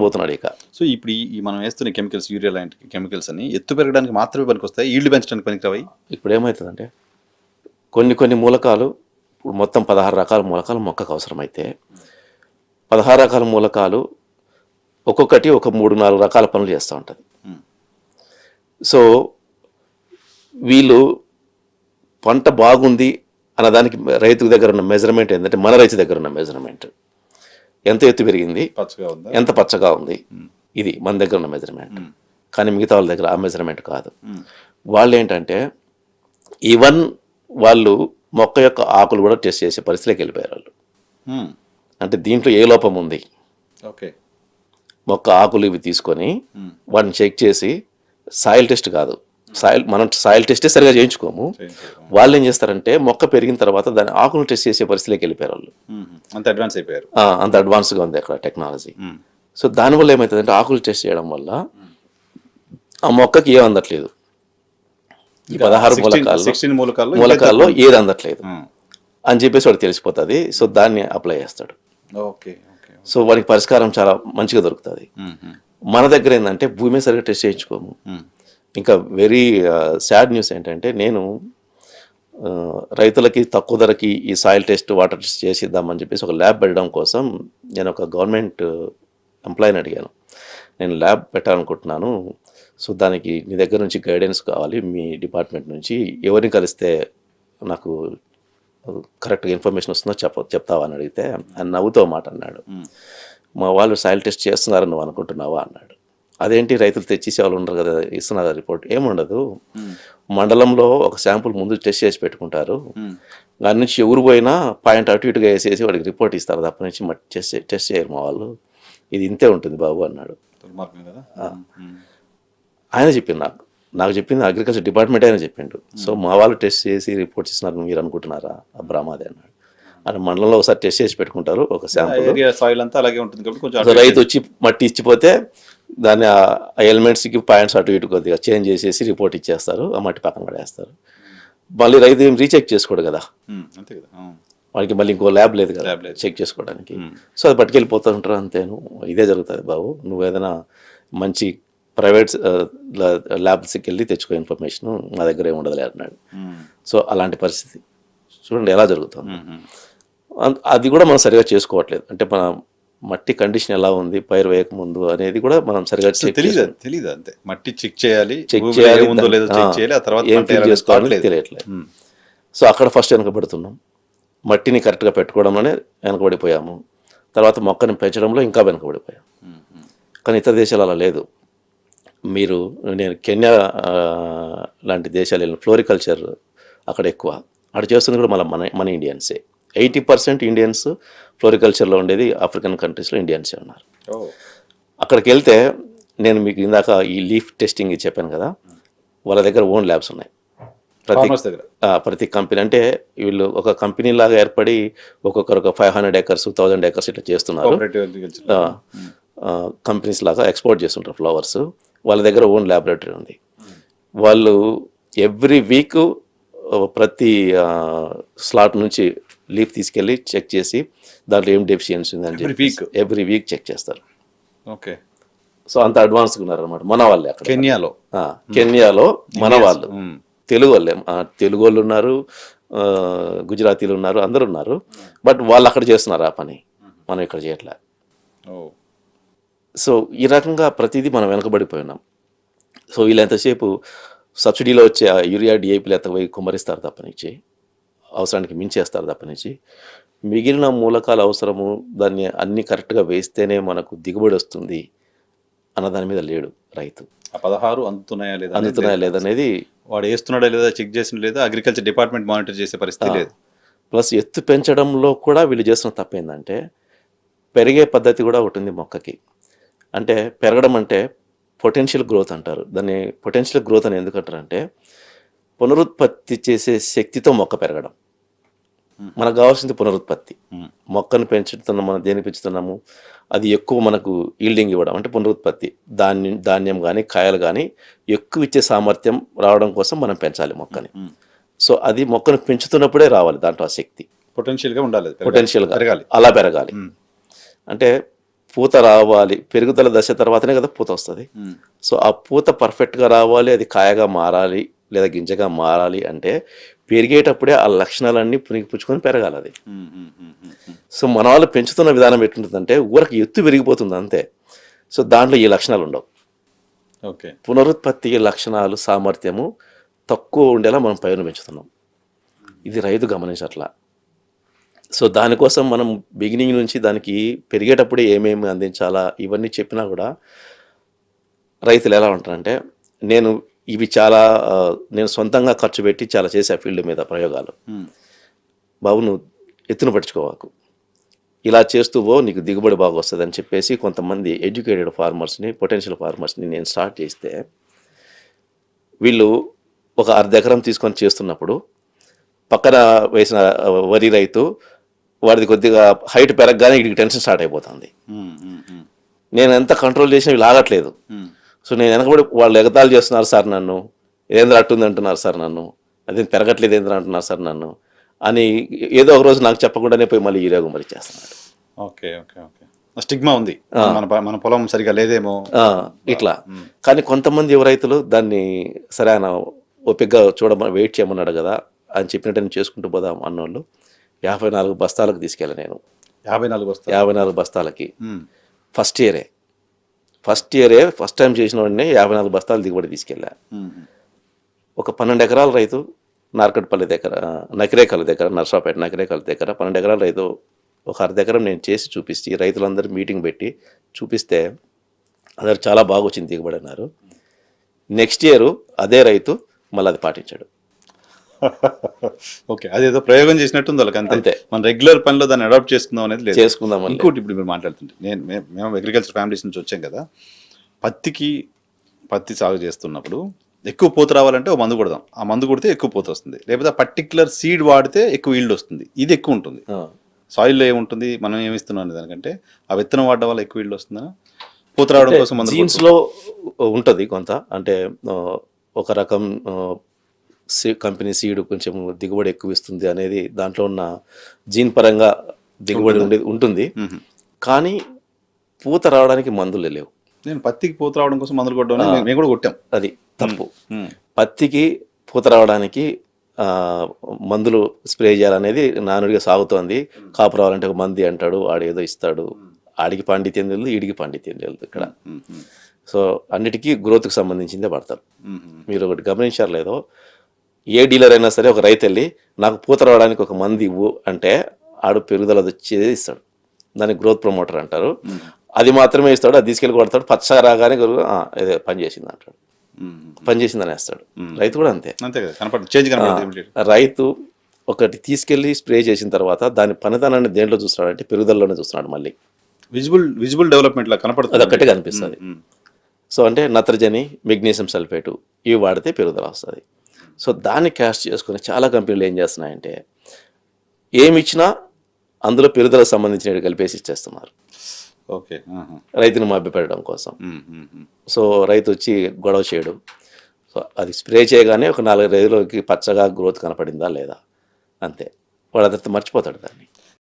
పోతున్నాడు ఇక. సో ఇప్పుడు ఈ మనం వేస్తున్న కెమికల్స్, యూరియా లాంటి కెమికల్స్ అని ఎత్తు పెరగడానికి మాత్రమే పనికొస్తాయి, ఈల్డ్ పెంచడానికి పనికిరావు. ఇప్పుడు ఏమవుతుందంటే కొన్ని మూలకాలు, ఇప్పుడు మొత్తం 16 రకాల మూలకాలు మొక్కకు అవసరమైతే 16 రకాల మూలకాలు ఒక్కొక్కటి ఒక 3-4 రకాల పనులు చేస్తూ ఉంటుంది. సో వీళ్ళు పంట బాగుంది అన్నదానికి రైతు దగ్గర ఉన్న మెజర్మెంట్ ఏంటంటే, మన రైతు దగ్గర ఉన్న మెజర్మెంట్ ఎంత ఎత్తు పెరిగింది, ఎంత పచ్చగా ఉంది, ఇది మన దగ్గర ఉన్న మెజర్మెంట్. కానీ మిగతా వాళ్ళ దగ్గర ఆ మెజర్మెంట్ కాదు. వాళ్ళు ఏంటంటే ఈవెన్ వాళ్ళు మొక్క యొక్క ఆకులు కూడా టెస్ట్ చేసే పరిస్థితిలోకి వెళ్ళిపోయారు వాళ్ళు. అంటే దీంట్లో ఏ లోపం ఉంది, మొక్క ఆకులు ఇవి తీసుకొని వాటిని చెక్ చేసి, సాయిల్ టెస్ట్ కాదు, మనం సాయిల్ టెస్టే సరిగా చేయించుకోము, వాళ్ళు ఏం చేస్తారంటే మొక్క పెరిగిన తర్వాత దాని ఆకులు టెస్ట్ చేసే పరిస్థితిలోకి వెళ్ళిపోయారు వాళ్ళు. అంత అడ్వాన్స్ అయిపోయారు, అంత అడ్వాన్స్గా ఉంది అక్కడ టెక్నాలజీ. సో దానివల్ల ఏమవుతుందంటే ఆకులు టెస్ట్ చేయడం వల్ల ఆ మొక్కకి ఏం అందట్లేదు, ఈ 16 మూలకాల్లో ఏది అందట్లేదు అని చెప్పేసి వాడికి తెలిసిపోతుంది. సో దాన్ని అప్లై చేస్తాడు. సో వాడికి పరిష్కారం చాలా మంచిగా దొరుకుతుంది. మన దగ్గర ఏంటంటే భూమి సరిగ్గా టెస్ట్ చేయించుకోము. ఇంకా వెరీ సాడ్ న్యూస్ ఏంటంటే, నేను రైతులకి తక్కువ ధరకి ఈ సాయిల్ టెస్ట్, వాటర్ టెస్ట్ చేసిద్దామని చెప్పేసి ఒక ల్యాబ్ పెట్టడం కోసం నేను ఒక గవర్నమెంట్ ఎంప్లాయీని అడిగాను, నేను ల్యాబ్ పెట్టాలనుకుంటున్నాను, సో దానికి నీ దగ్గర నుంచి గైడెన్స్ కావాలి, మీ డిపార్ట్మెంట్ నుంచి ఎవరిని కలిస్తే నాకు కరెక్ట్గా ఇన్ఫర్మేషన్ వస్తుందో చెప్తావా అని అడిగితే ఆయన నవ్వుతో మాట అన్నాడు, మా వాళ్ళు సాయిల్ టెస్ట్ చేస్తున్నారని నువ్వు అనుకుంటున్నావా అన్నాడు. అదేంటి, రైతులు తెచ్చేసే వాళ్ళు ఉండరు కదా, ఇస్తున్నారు రిపోర్ట్. ఏముండదు, మండలంలో ఒక శాంపుల్ ముందు టెస్ట్ చేసి పెట్టుకుంటారు, దాని నుంచి ఎవరు పోయినా పాయింట్ అటు ఇటుగా వేసేసి వాడికి రిపోర్ట్ ఇస్తారు, తప్ప నుంచి టెస్ట్ చేయరు మా వాళ్ళు, ఇది ఇంతే ఉంటుంది బాబు అన్నాడు. ఆయన చెప్పింది నాకు చెప్పింది అగ్రికల్చర్ డిపార్ట్మెంట్ అయినా చెప్పిండు. సో మా వాళ్ళు టెస్ట్ చేసి రిపోర్ట్స్ ఇస్తున్నారు మీరు అనుకుంటున్నారా, అబ్రామాదే అన్నాడు. అని మండలంలో ఒకసారి టెస్ట్ చేసి పెట్టుకుంటారు ఒక శాంపుల్, సాయిల్ అంతా అలాగే ఉంటుంది కాబట్టి రైతు వచ్చి మట్టి ఇచ్చిపోతే దాన్ని ఆ ఎలిమెంట్స్కి పాయింట్స్ అటు ఇటు కొద్దిగా చేంజ్ చేసేసి రిపోర్ట్ ఇచ్చేస్తారు, ఆ మట్టి పక్కన పడేస్తారు. మళ్ళీ రైతు ఏం రీచెక్ చేసుకోడు కదా, వాడికి మళ్ళీ ఇంకో ల్యాబ్ లేదు కదా చెక్ చేసుకోవడానికి. సో అది పట్టుకెళ్ళిపోతూ ఉంటారు, అంతేను ఇదే జరుగుతుంది బాబు, నువ్వు ఏదైనా మంచి ప్రైవేట్ ల్యాబ్స్కి వెళ్ళి తెచ్చుకో ఇన్ఫర్మేషన్, మా దగ్గర ఏమి ఉండదులే అన్నాడు. సో అలాంటి పరిస్థితి చూడండి ఎలా జరుగుతుంది. అది కూడా మనం సరిగా చేసుకోవట్లేదు. అంటే మన మట్టి కండిషన్ ఎలా ఉంది పైరు వేయకముందు అనేది కూడా మనం సరిగా తెలియదు. అంతే, మట్టి చెక్ చేయాలి, ఏం ఫీల్ చేసుకోవాలని తెలియట్లేదు. సో అక్కడ ఫస్ట్ వెనకబడుతున్నాం, మట్టిని కరెక్ట్గా పెట్టుకోవడంలోనే వెనకబడిపోయాము, తర్వాత మొక్కని పెంచడంలో ఇంకా వెనకబడిపోయాము. కానీ ఇతర దేశాలు అలా లేదు. నేను కెన్యా లాంటి దేశాలు వెళ్ళిన, ఫ్లోరికల్చర్ అక్కడ ఎక్కువ, అక్కడ చేస్తుంది కూడా మన ఇండియన్సే. 80% ఇండియన్స్ ఫ్లోరికల్చర్లో ఉండేది ఆఫ్రికన్ కంట్రీస్లో ఇండియన్సే ఉన్నారు. అక్కడికి వెళ్తే నేను మీకు ఇందాక ఈ లీఫ్ టెస్టింగ్ చెప్పాను కదా, వాళ్ళ దగ్గర ఓన్ ల్యాబ్స్ ఉన్నాయి ప్రతి కంపెనీ. అంటే వీళ్ళు ఒక కంపెనీ లాగా ఏర్పడి ఒక్కొక్కరు ఒక 500 acres 1000 acres ఇట్లా చేస్తున్నారు, కంపెనీస్ లాగా ఎక్స్పోర్ట్ చేస్తుంటారు ఫ్లవర్స్. వాళ్ళ దగ్గర ఓన్ ల్యాబొరేటరీ ఉంది. వాళ్ళు ఎవ్రీ వీక్ ప్రతి స్లాట్ నుంచి లీఫ్ తీసుకెళ్ళి చెక్ చేసి దాంట్లో ఏం డెఫిషియన్సీ ఉందని చెప్పి ఎవ్రీ వీక్ చెక్ చేస్తారు. ఓకే, సో అంత అడ్వాన్స్గా ఉన్నారనమాట మన వాళ్ళే అక్కడ కెన్యాలో. మన వాళ్ళు తెలుగు వాళ్ళే, తెలుగు వాళ్ళు ఉన్నారు, గుజరాతీలు ఉన్నారు, అందరు ఉన్నారు. బట్ వాళ్ళు అక్కడ చేస్తున్నారు ఆ పని, మనం ఇక్కడ చేయట్లే. సో ఈ రకంగా ప్రతిదీ మనం వెనకబడిపోయినాం. సో వీళ్ళు ఎంతసేపు సబ్సిడీలో వచ్చే యూరియా డిఏపీలు ఎంతపోయి కుమ్మరిస్తారు తప్పనిచ్చి, అవసరానికి మించేస్తారు తప్పనిచ్చి, మిగిలిన మూలకాల అవసరము దాన్ని అన్ని కరెక్ట్గా వేస్తేనే మనకు దిగుబడి వస్తుంది అన్న దాని మీద లేడు రైతు. 16 అందుతున్నాయా లేదనేది, వాడు వేస్తున్నాడా లేదా చెక్ చేసిన లేదా అగ్రికల్చర్ డిపార్ట్మెంట్ మానిటర్ చేసే పరిస్థితి లేదు. ప్లస్ ఎత్తు పెంచడంలో కూడా వీళ్ళు చేస్తున్న తప్పేందంటే, పెరిగే పద్ధతి కూడా ఒకటి ఉంది మొక్కకి. అంటే పెరగడం అంటే పొటెన్షియల్ గ్రోత్ అంటారు దాన్ని. పొటెన్షియల్ గ్రోత్ అని ఎందుకంటారంటే, పునరుత్పత్తి చేసే శక్తితో మొక్క పెరగడం. మనకు కావాల్సింది పునరుత్పత్తి. మొక్కను పెంచుతున్నాం, మనం దేనికి పెంచుతున్నాము, అది ఎక్కువ మనకు ఈల్డింగ్ ఇవ్వడం అంటే పునరుత్పత్తి. ధాన్యం కానీ కాయలు కానీ ఎక్కువ ఇచ్చే సామర్థ్యం రావడం కోసం మనం పెంచాలి మొక్కని. సో అది మొక్కను పెంచుతున్నప్పుడే రావాలి దాంట్లో ఆ శక్తి, పొటెన్షియల్గా ఉండాలి, పొటెన్షియల్గా అలా పెరగాలి. అంటే పూత రావాలి, పెరుగుదల దశ తర్వాతనే కదా పూత వస్తుంది. సో ఆ పూత పర్ఫెక్ట్గా రావాలి, అది కాయగా మారాలి లేదా గింజగా మారాలి అంటే పెరిగేటప్పుడే ఆ లక్షణాలన్నీ పుచ్చుకొని పెరగాలి అది. సో మన వాళ్ళు పెంచుతున్న విధానం ఎట్లుంటుందంటే ఊరికి ఎత్తు పెరిగిపోతుంది అంతే. సో దాంట్లో ఈ లక్షణాలు ఉండవు. ఓకే. పునరుత్పత్తి లక్షణాలు సామర్థ్యము తక్కువ ఉండేలా మనం పైరును పెంచుతున్నాం. ఇది రైతు గమనించట్లా. సో దానికోసం మనం బిగినింగ్ నుంచి దానికి పెరిగేటప్పుడే ఏమేమి అందించాలా ఇవన్నీ చెప్పినా కూడా రైతులు ఎలా ఉంటారంటే ఇవి చాలా నేను సొంతంగా ఖర్చు పెట్టి చాలా చేసే ఫీల్డ్ మీద ప్రయోగాలు. బాబు నువ్వు ఎత్తున పట్టుకోవాకు, ఇలా చేస్తూ నీకు దిగుబడి బాగా వస్తుంది అని చెప్పేసి కొంతమంది ఎడ్యుకేటెడ్ ఫార్మర్స్ని, పొటెన్షియల్ ఫార్మర్స్ని నేను స్టార్ట్ చేస్తే వీళ్ళు ఒక అర్ధ ఎకరం తీసుకొని చేస్తున్నప్పుడు పక్కన వేసిన వరి రైతు వాడిది కొద్దిగా హైట్ పెరగగానే వీడికి టెన్షన్ స్టార్ట్ అయిపోతుంది. నేను ఎంత కంట్రోల్ చేసినా వీళ్ళు ఆగట్లేదు. సో నేను వెనకబడి వాళ్ళు ఎగతాళి చేస్తున్నారు సార్ నన్ను, ఏంద్ర అట్టుంది అంటున్నారు సార్ నన్ను, అదే పెరగట్లేదు ఏంద్ర అంటున్నారు సార్ నన్ను అని ఏదో ఒక రోజు నాకు చెప్పకుండానే పోయి మళ్ళీ ఈ రోగం మరి చేస్తున్నాడు. Okay okay okay. స్టిగ్మా ఉంది, మన పొలం సరిగా లేదేమో ఇట్లా. కానీ కొంతమంది రైతులు దాన్ని సరైన ఓపికగా వెయిట్ చేయమన్నాడు కదా అని చెప్పినట్టు నేను చేసుకుంటూ పోదాం అన్నోళ్ళు 54 బస్తాలకు తీసుకెళ్ళా నేను. 54 బస్తాలకి ఫస్ట్ ఇయరే ఫస్ట్ టైం చేసిన వాడిని 54 బస్తాలు దిగుబడి తీసుకెళ్ళా. ఒక 12 ఎకరాల రైతు నార్కట్పల్లి దగ్గర, నకిరేకల్ దగ్గర, నర్సాపేట నకిరేకల్ దగ్గర 12 ఎకరాల రైతు ఒక అర్ధ ఎకరం నేను చేసి చూపిస్తే రైతులందరూ మీటింగ్ పెట్టి చూపిస్తే అందరు చాలా బాగా వచ్చింది దిగుబడి అన్నారు. నెక్స్ట్ ఇయర్ అదే రైతు మళ్ళీ అది పాటించాడు. ఓకే, అదేదో ప్రయోగం చేసినట్టుంది వాళ్ళకి అంతే. మన రెగ్యులర్ పనిలో దాన్ని అడాప్ట్ చేసుకుందాం అనేది చేసుకుందాం. ఇంకోటి ఇప్పుడు మీరు మాట్లాడుతుంటే మేము అగ్రికల్చర్ ఫ్యామిలీస్ నుంచి వచ్చాం కదా, పత్తి సాగు చేస్తున్నప్పుడు ఎక్కువ పూత రావాలంటే ఓ మందు కొడదాం, ఆ మందు కొడితే ఎక్కువ పూత వస్తుంది, లేకపోతే ఆ పర్టికులర్ సీడ్ వాడితే ఎక్కువ ఈల్డ్ వస్తుంది. ఇది ఎక్కువ ఉంటుంది. సాయిల్లో ఏముంటుంది, మనం ఏమిస్తున్నాం దానికంటే ఆ విత్తనం వాడడం వల్ల ఎక్కువ ఈల్డ్ వస్తుందా, పూత రావడం కోసం జీన్స్లో ఉంటుంది కొంత. అంటే ఒక రకం కంపెనీ సీడ్ కొంచెం దిగుబడి ఎక్కువ ఇస్తుంది అనేది దాంట్లో ఉన్న జీన్ పరంగా దిగుబడి ఉంటుంది. కానీ పూత రావడానికి మందులు లేవు. నేను పత్తికి పూత రావడం కోసం మందులు కొట్టడం మేము కూడా కొట్టాం, అది తప్పు. పత్తికి పూత రావడానికి మందులు స్ప్రే చేయాలనేది నానుడిగా సాగుతోంది. కాపు రావాలంటే ఒక మంది అంటాడు, ఆడేదో ఇస్తాడు, ఆడికి పాండిత్యం తెలియదు, ఈడికి పాండిత్యం తెలియదు ఇక్కడ. సో అన్నిటికీ గ్రోత్కి సంబంధించిందే పడతారు. మీరు ఒకటి గమనించారు లేదో, ఏ డీలర్ అయినా సరే ఒక రైతు వెళ్ళి నాకు పూత రావడానికి ఒక మంది ఇవ్వు అంటే ఆడు పెరుగుదల వచ్చేది ఇస్తాడు. దాన్ని గ్రోత్ ప్రమోటర్ అంటారు. అది మాత్రమే ఇస్తాడు, అది తీసుకెళ్ళి కొడతాడు. పచ్చగా రాగానే ఇదే పని చేసింది అంటాడు, పని చేసిందని వేస్తాడు. రైతు కూడా అంతే. రైతు ఒకటి తీసుకెళ్ళి స్ప్రే చేసిన తర్వాత దాని పనితనాన్ని దేంట్లో చూస్తున్నాడు అంటే పెరుగుదలలోనే చూస్తున్నాడు. మళ్ళీ విజిబుల్ డెవలప్మెంట్ లా కనపడుతుంది, అది ఒక్కటే కనిపిస్తుంది. సో అంటే నత్రజని, మెగ్నీషియం సల్ఫేటు ఇవి వాడితే పెరుగుదల వస్తుంది. సో దాన్ని క్యాష్ చేసుకుని చాలా కంపెనీలు ఏం చేస్తున్నాయంటే ఏమి ఇచ్చినా అందులో పెరుగుదలకు సంబంధించినవి కలిపేసి ఇచ్చేస్తున్నారు. ఓకే, రైతుని మభ్యపెట్టడం కోసం. సో రైతు వచ్చి గొడవ చేయడు. సో అది స్ప్రే చేయగానే ఒక 4 రోజులకి పచ్చగా గ్రోత్ కనపడిందా లేదా అంతే, వాడు అదంతా మర్చిపోతాడు దాన్ని.